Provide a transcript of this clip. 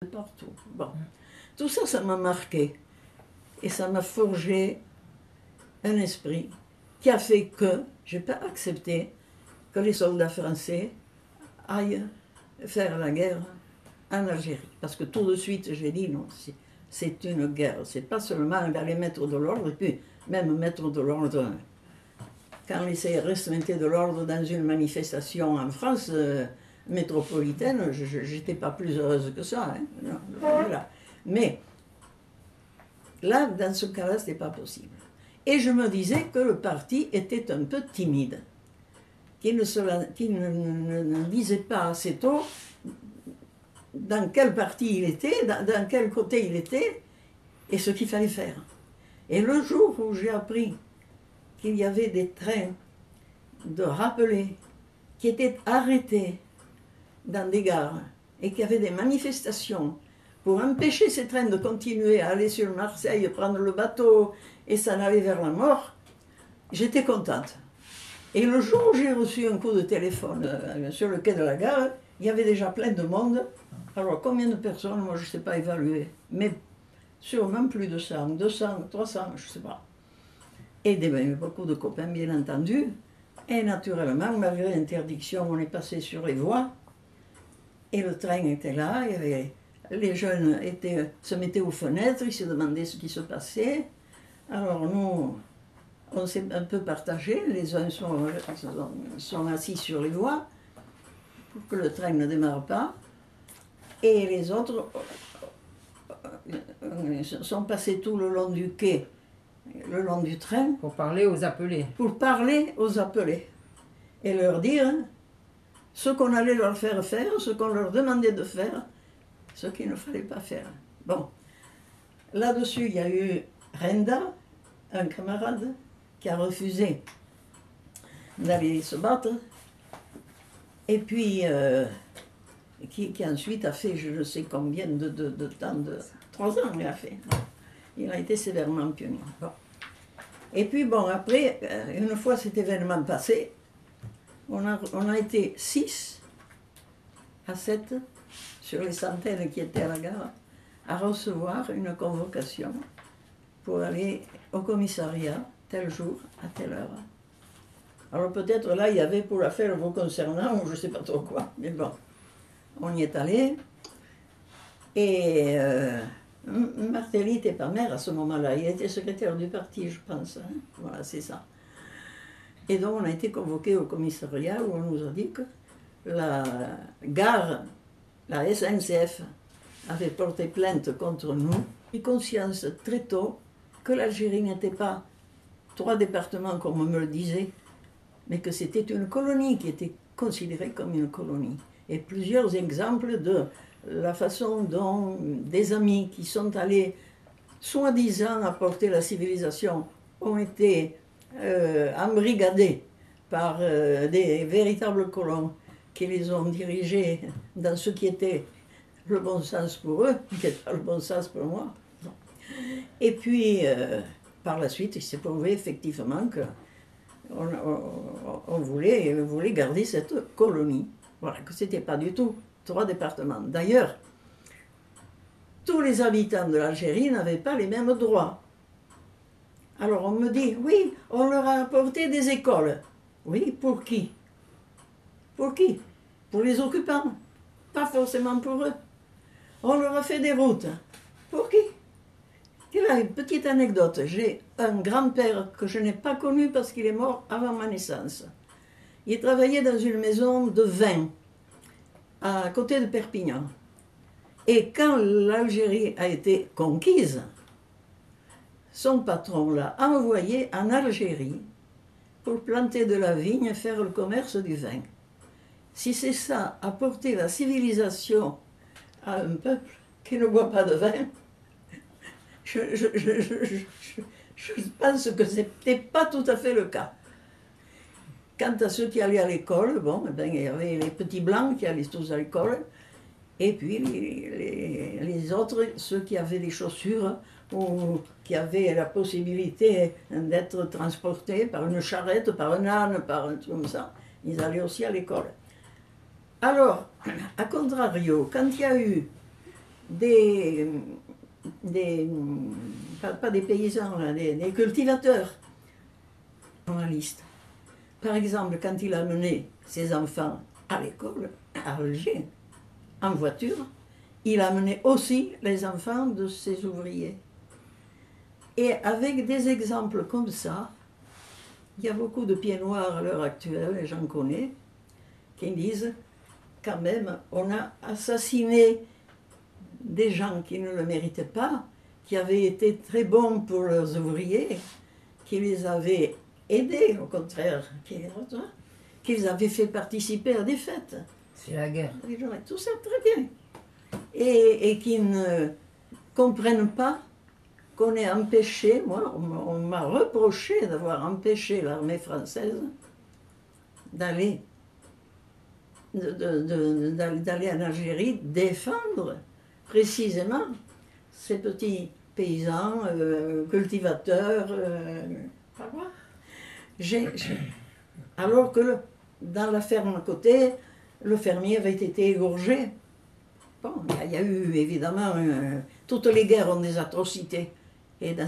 partout. Bon, tout ça, ça m'a marqué. Et ça m'a forgé un esprit qui a fait que je n'ai pas accepté que les soldats français aillent faire la guerre en Algérie. Parce que tout de suite, j'ai dit non, c'est une guerre. C'est pas seulement d'aller mettre de l'ordre, et puis même mettre de l'ordre. Quand les CRS mettaient de l'ordre dans une manifestation en France métropolitaine, je n'étais pas plus heureuse que ça. Hein. Non, voilà. Mais là, dans ce cas-là, ce n'était pas possible. Et je me disais que le parti était un peu timide, qu'il ne disait pas assez tôt dans quel parti il était, dans quel côté il était, et ce qu'il fallait faire. Et le jour où j'ai appris qu'il y avait des trains de rappelés qui étaient arrêtés dans des gares et qu'il y avait des manifestations pour empêcher ces trains de continuer à aller sur Marseille, prendre le bateau et s'en aller vers la mort, j'étais contente. Et le jour où j'ai reçu un coup de téléphone sur le quai de la gare, il y avait déjà plein de monde. Alors combien de personnes, moi je ne sais pas évaluer, mais sûrement plus de 100, 200, 300, je ne sais pas. Et beaucoup de copains, bien entendu. Et naturellement, malgré l'interdiction, on est passé sur les voies. Et le train était là. Les jeunes se mettaient aux fenêtres, ils se demandaient ce qui se passait. Alors nous, on s'est un peu partagés. Les uns sont assis sur les voies pour que le train ne démarre pas. Et les autres sont passés tout le long du quai, le long du train. Pour parler aux appelés. Pour parler aux appelés. Et leur dire ce qu'on allait leur faire faire, ce qu'on leur demandait de faire, ce qu'il ne fallait pas faire. Bon. Là-dessus, il y a eu Renda, un camarade, qui a refusé d'aller se battre. Et puis, qui ensuite a fait je ne sais combien de temps, 3 ans il a fait. Il a été sévèrement puni. Bon. Et puis bon, après, une fois cet événement passé, on a été 6 à 7 sur les centaines qui étaient à la gare à recevoir une convocation pour aller au commissariat tel jour, à telle heure. Alors peut-être là, il y avait pour l'affaire vous concernant, ou je ne sais pas trop quoi, mais bon, on y est allé. Et Martelly n'était pas maire à ce moment-là, il était secrétaire du parti, je pense. Hein. Voilà, c'est ça. Et donc on a été convoqués au commissariat où on nous a dit que la gare, la SNCF, avait porté plainte contre nous. J'ai conscience très tôt que l'Algérie n'était pas 3 départements comme on me le disait, mais que c'était une colonie qui était considérée comme une colonie. Et plusieurs exemples de la façon dont des amis qui sont allés soi-disant apporter la civilisation ont été embrigadés par des véritables colons qui les ont dirigés dans ce qui était le bon sens pour eux, qui n'était pas le bon sens pour moi. Et puis, par la suite, il s'est prouvé effectivement qu'on voulait garder cette colonie. Voilà, que ce n'était pas du tout 3 départements. D'ailleurs, tous les habitants de l'Algérie n'avaient pas les mêmes droits. Alors on me dit, oui, on leur a apporté des écoles. Oui, pour qui? Pour qui? Pour les occupants, pas forcément pour eux. On leur a fait des routes. Pour qui? Et là, une petite anecdote. J'ai un grand-père que je n'ai pas connu parce qu'il est mort avant ma naissance. Il travaillait dans une maison de vin à côté de Perpignan. Et quand l'Algérie a été conquise, son patron l'a envoyé en Algérie pour planter de la vigne et faire le commerce du vin. Si c'est ça, apporter la civilisation à un peuple qui ne boit pas de vin, je pense que ce n'était pas tout à fait le cas. Quant à ceux qui allaient à l'école, bon, eh bien, il y avait les petits blancs qui allaient tous à l'école, et puis les autres, ceux qui avaient des chaussures ou qui avaient la possibilité d'être transportés par une charrette, par un âne, par un truc comme ça, ils allaient aussi à l'école. Alors, à contrario, quand il y a eu des, pas des paysans, là, des cultivateurs, journalistes. Par exemple, quand il a mené ses enfants à l'école, à Alger, en voiture, il a mené aussi les enfants de ses ouvriers. Et avec des exemples comme ça, il y a beaucoup de pieds noirs à l'heure actuelle, et j'en connais, qui disent quand même, on a assassiné des gens qui ne le méritaient pas, qui avaient été très bons pour leurs ouvriers, qui les avaient aidés, au contraire, qui les avaient fait participer à des fêtes. C'est la guerre. Tout ça très bien. Et qui ne comprennent pas qu'on ait empêché, moi, on m'a reproché d'avoir empêché l'armée française d'aller en Algérie défendre précisément ces petits paysans, cultivateurs. Alors que dans la ferme à côté, le fermier avait été égorgé. Bon, il y a eu évidemment, toutes les guerres ont des atrocités. Et dans